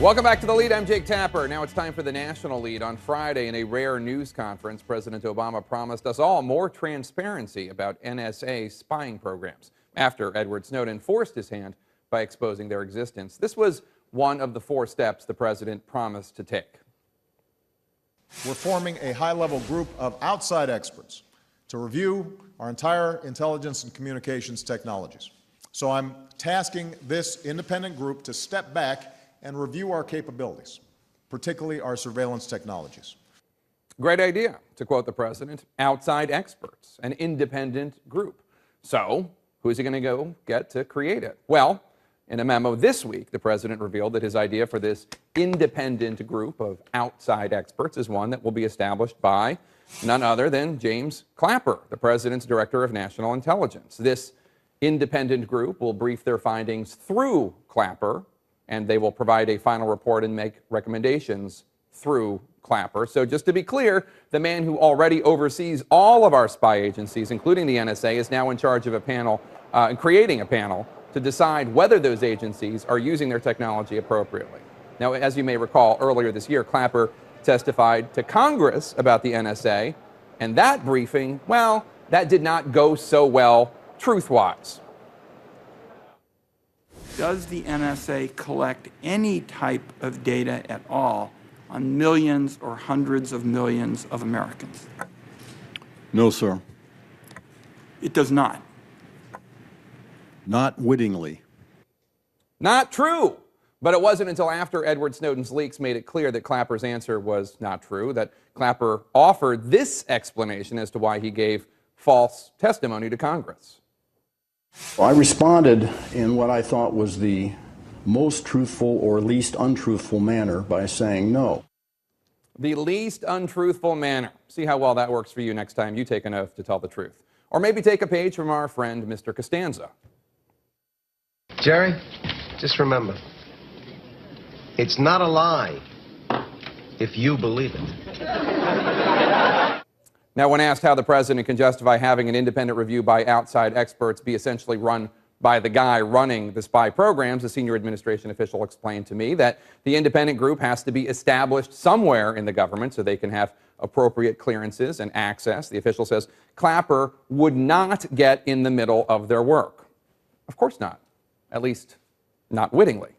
Welcome back to The Lead. I'm Jake Tapper. Now it's time for the national lead. On Friday, in a rare news conference, President Obama promised us all more transparency about NSA spying programs after Edward Snowden forced his hand by exposing their existence. This was one of the 4 steps the president promised to take. We're forming a high-level group of outside experts to review our entire intelligence and communications technologies. So I'm tasking this independent group to step back and review our capabilities, particularly our surveillance technologies. Great idea, to quote the president, outside experts, an independent group. So, who's he going to go get to create it? Well, in a memo this week, the president revealed that his idea for this independent group of outside experts is one that will be established by none other than James Clapper, the president's director of national intelligence. This independent group will brief their findings through Clapper, and they will provide a final report and make recommendations through Clapper. So just to be clear, the man who already oversees all of our spy agencies, including the NSA, is now in charge of a panel, creating a panel to decide whether those agencies are using their technology appropriately. Now, as you may recall, earlier this year, Clapper testified to Congress about the NSA, and that briefing, well, that did not go so well truth-wise. Does the NSA collect any type of data at all on millions or hundreds of millions of Americans? No, sir. It does not. Not wittingly. Not true. But it wasn't until after Edward Snowden's leaks made it clear that Clapper's answer was not true that Clapper offered this explanation as to why he gave false testimony to Congress. I responded in what I thought was the most truthful or least untruthful manner by saying no. The least untruthful manner. See how well that works for you next time you take an oath to tell the truth. Or maybe take a page from our friend, Mr. Costanza. Jerry, just remember, it's not a lie if you believe it. Now, when asked how the president can justify having an independent review by outside experts be essentially run by the guy running the spy programs, a senior administration official explained to me that the independent group has to be established somewhere in the government so they can have appropriate clearances and access. The official says Clapper would not get in the middle of their work. Of course not, at least not wittingly.